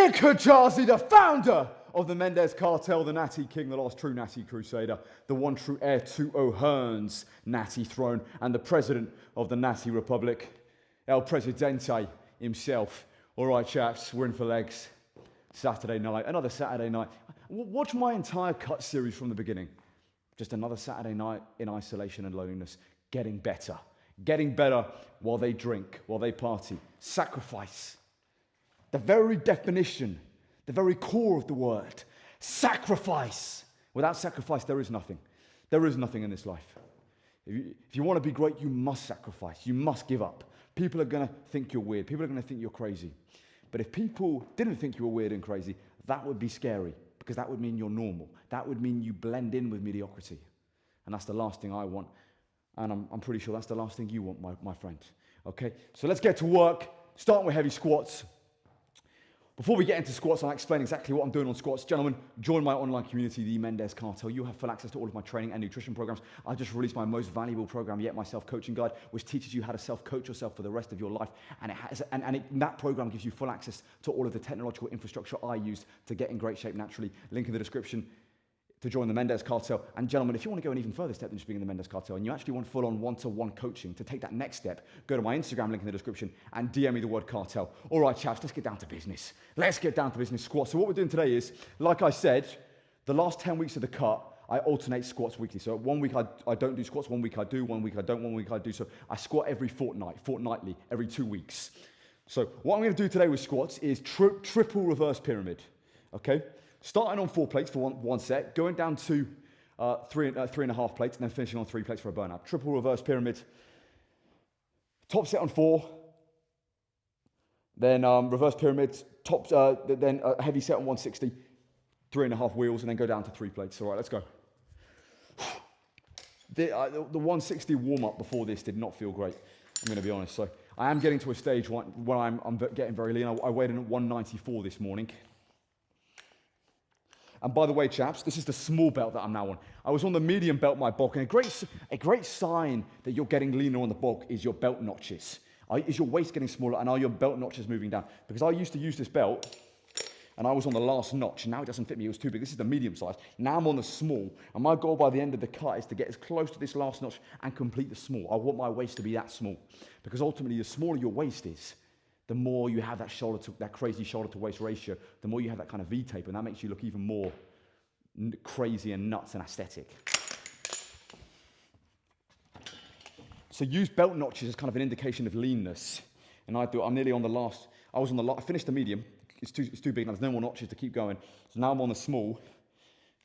Nick Hajazi, the founder of the Mendez Cartel, the Natty King, the last true Natty Crusader, the one true heir to O'Hearn's Natty throne, and the president of the Natty Republic, El Presidente himself. All right, chaps, we're in for legs. Saturday night, another Saturday night. Watch my entire cut series from the beginning. Just another Saturday night in isolation and loneliness, getting better. Getting better while they drink, while they party. Sacrifice. The very definition, the very core of the word. Sacrifice. Without sacrifice, there is nothing. There is nothing in this life. If you want to be great, you must sacrifice. You must give up. People are going to think you're weird. People are going to think you're crazy. But if people didn't think you were weird and crazy, that would be scary, because that would mean you're normal. That would mean you blend in with mediocrity. And that's the last thing I want. And I'm pretty sure that's the last thing you want, my friend. Okay? So let's get to work, starting with heavy squats. Before we get into squats, I'll explain exactly what I'm doing on squats. Gentlemen, join my online community, the Mendez Cartel. You have full access to all of my training and nutrition programs. I just released my most valuable program yet, my self-coaching guide, which teaches you how to self-coach yourself for the rest of your life. And that program gives you full access to all of the technological infrastructure I use to get in great shape naturally. Link in the description to join the Mendez Cartel. And gentlemen, if you want to go an even further step than just being in the Mendez Cartel, and you actually want full-on one-to-one coaching to take that next step, go to my Instagram link in the description and DM me the word cartel. All right, chaps, let's get down to business. Let's get down to business. Squats. So what we're doing today is, like I said, the last 10 weeks of the cut, I alternate squats weekly. So 1 week I don't do squats, 1 week I do, 1 week I don't, 1 week I do. So I squat every fortnightly, every 2 weeks. So what I'm going to do today with squats is triple reverse pyramid, okay? Starting on 4 plates for one set, going down to 3.5 plates, and then finishing on 3 plates for a burnout. Triple reverse pyramid. Top set on 4, then reverse pyramid, then a heavy set on 160, 3.5 wheels, and then go down to 3 plates. All right, let's go. The 160 warm-up before this did not feel great, I'm going to be honest. So I am getting to a stage where I'm getting very lean. I weighed in at 194 this morning. And by the way, chaps, this is the small belt that I'm now on. I was on the medium belt, my bulk, and a great sign that you're getting leaner on the bulk is your belt notches. Is your waist getting smaller, and are your belt notches moving down? Because I used to use this belt, and I was on the last notch, and now it doesn't fit me, it was too big. This is the medium size. Now I'm on the small, and my goal by the end of the cut is to get as close to this last notch and complete the small. I want my waist to be that small, because ultimately, the smaller your waist is, the more you have that crazy shoulder to waist ratio, the more you have that kind of V-tape, and that makes you look even more crazy and nuts and aesthetic. So use belt notches as kind of an indication of leanness. And I'm nearly on the last, I finished the medium, it's too big, there's no more notches to keep going. So now I'm on the small,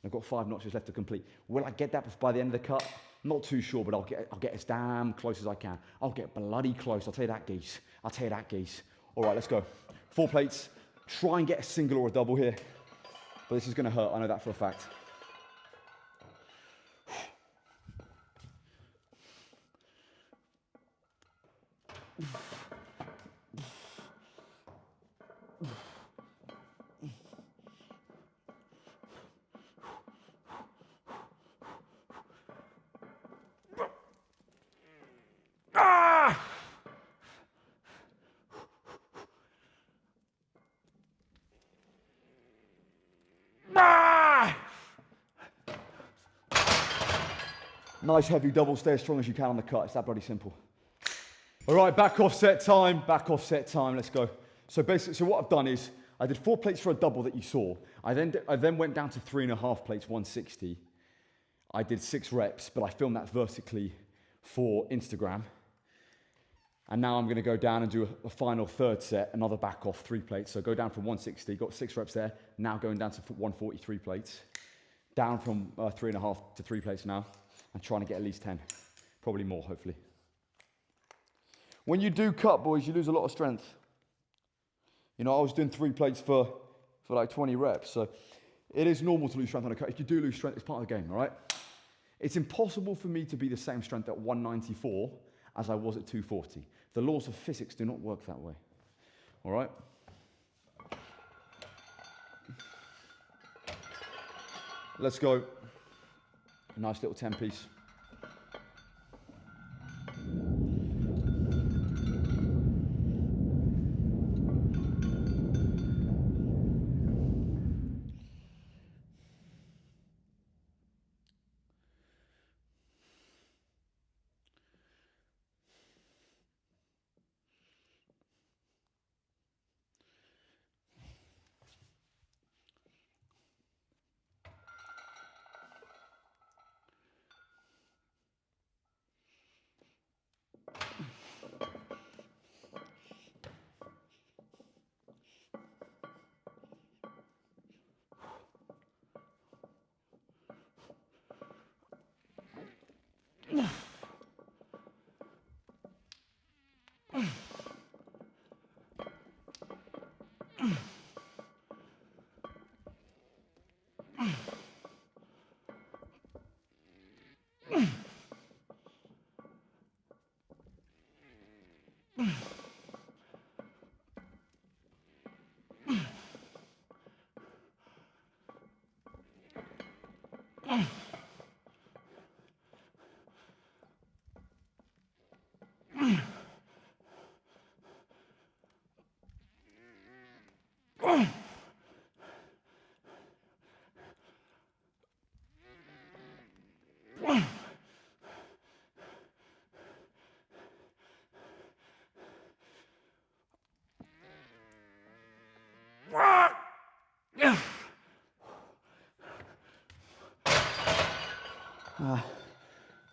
and I've got 5 notches left to complete. Will I get that by the end of the cut? Not too sure, but I'll get as damn close as I can. I'll get bloody close, I'll tell you that, geese. All right, let's go. 4 plates. Try and get a single or a double here. But this is going to hurt, I know that for a fact. Nice heavy double, stay as strong as you can on the cut. It's that bloody simple. All right, back offset time, let's go. So basically, what I've done is, I did 4 plates for a double that you saw. I then went down to 3.5 plates, 160. I did 6 reps, but I filmed that vertically for Instagram. And now I'm gonna go down and do a final third set, another back off, 3 plates. So go down from 160, got 6 reps there. Now going down to 143 plates. Down from 3.5 to 3 plates now. And trying to get at least 10, probably more, hopefully. When you do cut, boys, you lose a lot of strength. You know, I was doing 3 plates for like 20 reps, so it is normal to lose strength on a cut. If you do lose strength, it's part of the game, all right? It's impossible for me to be the same strength at 194 as I was at 240. The laws of physics do not work that way, all right? Let's go. A nice little 10-piece.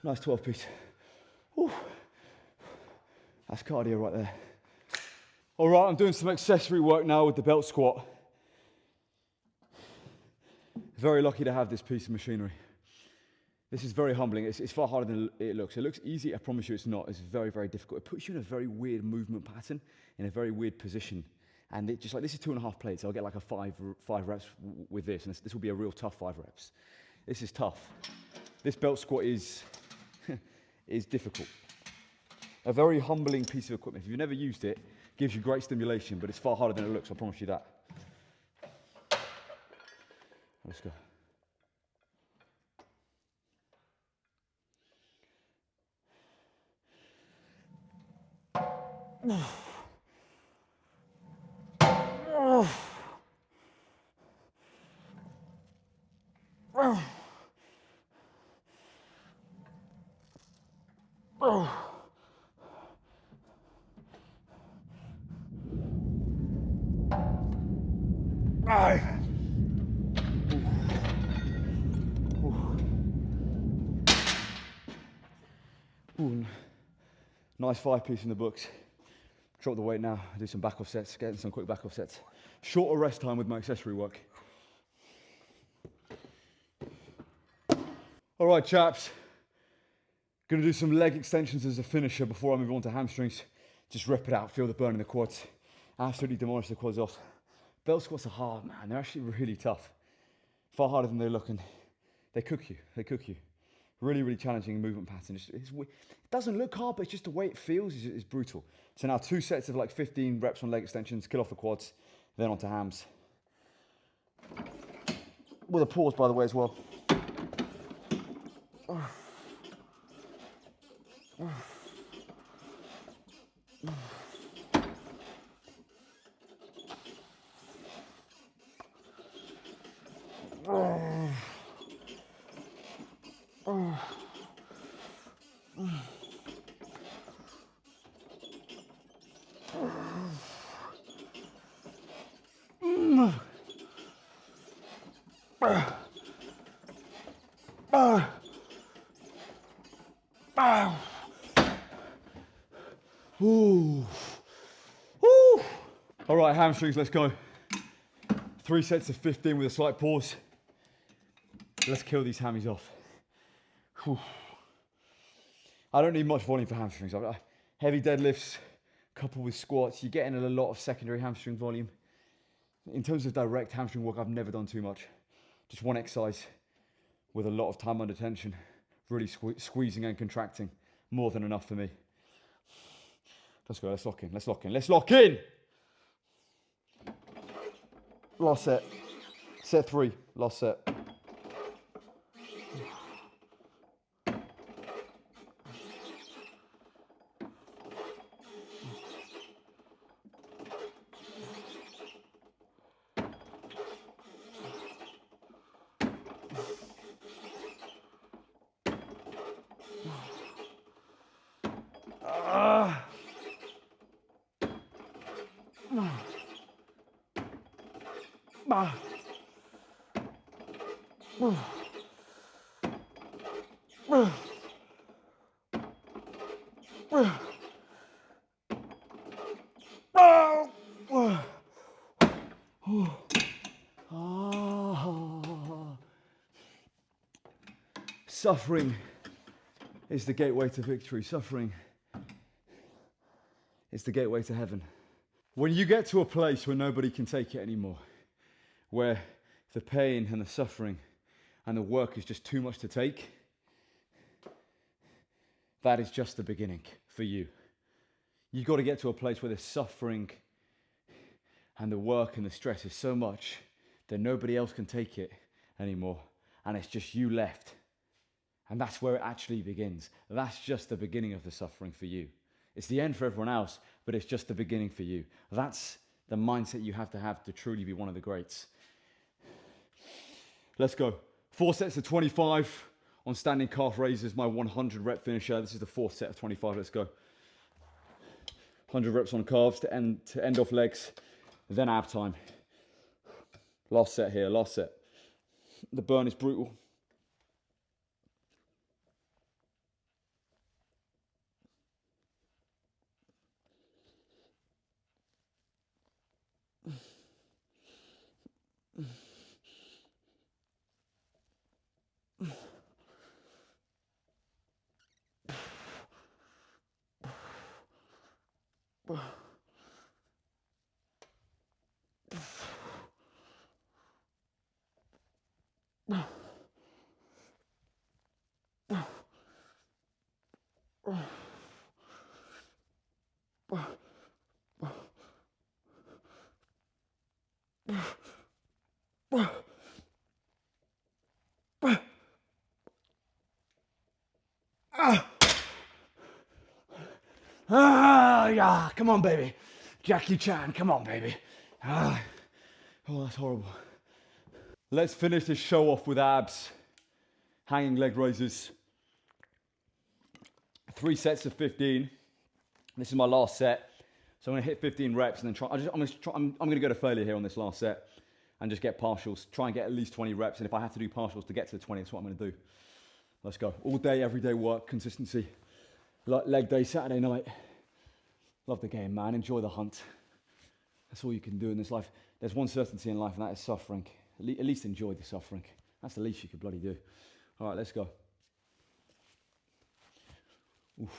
Nice 12 piece. Whew. That's cardio right there. All right, I'm doing some accessory work now with the belt squat. Very lucky to have this piece of machinery. This is very humbling. It's far harder than it looks. It looks easy, I promise you it's not. It's very, very difficult. It puts you in a very weird movement pattern, in a very weird position. And it just like, this is 2.5 plates. I'll get like a five reps with this, and this will be a real tough 5 reps. This is tough. This belt squat is, is difficult. A very humbling piece of equipment. If you've never used it, it gives you great stimulation, but it's far harder than it looks, I promise you that. Let's go. Ooh, nice 5 piece in the books. Drop the weight now, do some back off sets, getting some quick back off sets. Shorter rest time with my accessory work. All right, chaps. Gonna do some leg extensions as a finisher before I move on to hamstrings. Just rip it out, feel the burn in the quads. Absolutely demolish the quads off. Belt squats are hard, man. They're actually really tough. Far harder than they look, and they cook you. They cook you. Really, really challenging movement pattern. It doesn't look hard, but it's just the way it feels is brutal. So now 2 sets of like 15 reps on leg extensions, kill off the quads, then onto hams. With a pause, by the way, as well. Ooh. Ooh. All right, hamstrings, let's go. 3 sets of 15 with a slight pause. Let's kill these hammies off. Whew. I don't need much volume for hamstrings. Heavy deadlifts coupled with squats, you're getting a lot of secondary hamstring volume. In terms of direct hamstring work, I've never done too much. Just one exercise with a lot of time under tension, really squeezing and contracting. More than enough for me. Let's go, let's lock in, let's lock in, let's lock in! Last set. Set 3, last set. Suffering is the gateway to victory. Suffering is the gateway to heaven. When you get to a place where nobody can take it anymore, where the pain and the suffering and the work is just too much to take, that is just the beginning for you. You've got to get to a place where the suffering and the work and the stress is so much that nobody else can take it anymore, and it's just you left. And that's where it actually begins. That's just the beginning of the suffering for you. It's the end for everyone else, but it's just the beginning for you. That's the mindset you have to truly be one of the greats. Let's go. 4 sets of 25 on standing calf raises, my 100 rep finisher. This is the 4th set of 25. Let's go. 100 reps on calves to end off legs, then ab time. Last set here, last set. The burn is brutal. Yeah, come on, baby. Jackie Chan, come on, baby. Oh, that's horrible. Let's finish this show off with abs. Hanging leg raises. 3 sets of 15. This is my last set. So I'm gonna hit 15 reps and then I'm gonna go to failure here on this last set and just get partials. Try and get at least 20 reps. And if I have to do partials to get to the 20, that's what I'm gonna do. Let's go. All day, every day work, consistency. Like leg day, Saturday night. Love the game, man. Enjoy the hunt. That's all you can do in this life. There's one certainty in life, and that is suffering. At least enjoy the suffering. That's the least you could bloody do. All right, let's go. Oof.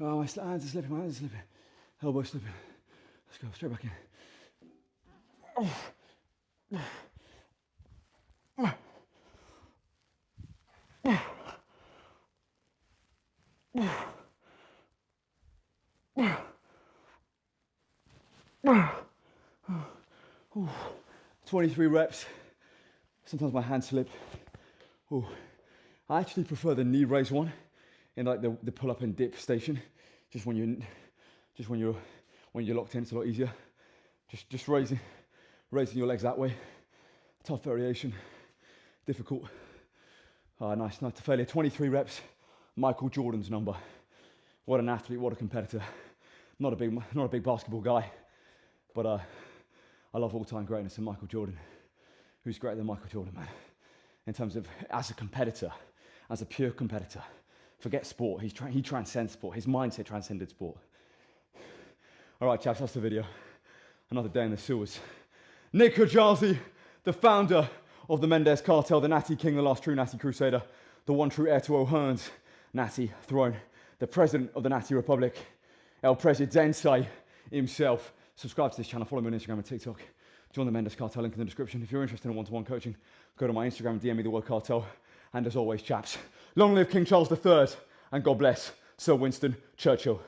Oh, my hands are slipping, my hands are slipping. Elbow slipping. Let's go, straight back in. Ooh. 23 reps. Sometimes my hands slip. Ooh. I actually prefer the knee raise one in like the pull up and dip station. Just when you're locked in, it's a lot easier. Just raising your legs that way. Tough variation. Difficult. Nice to failure. 23 reps. Michael Jordan's number. What an athlete, what a competitor. Not a big basketball guy, but I love all-time greatness in Michael Jordan. Who's greater than Michael Jordan, man? In terms of as a competitor, as a pure competitor. Forget sport, he transcends sport. His mindset transcended sport. All right, chaps, that's the video. Another day in the sewers. Nick Hajazi, the founder of the Mendez Cartel, the Natty King, the last true Natty Crusader, the one true heir to O'Hearn's Natty throne, the president of the Natty Republic, El Presidente himself. Subscribe to this channel, follow me on Instagram and TikTok. Join the Mendez Cartel, link in the description. If you're interested in one-to-one coaching, go to my Instagram and DM me the word cartel. And as always, chaps, long live King Charles III, and God bless Sir Winston Churchill.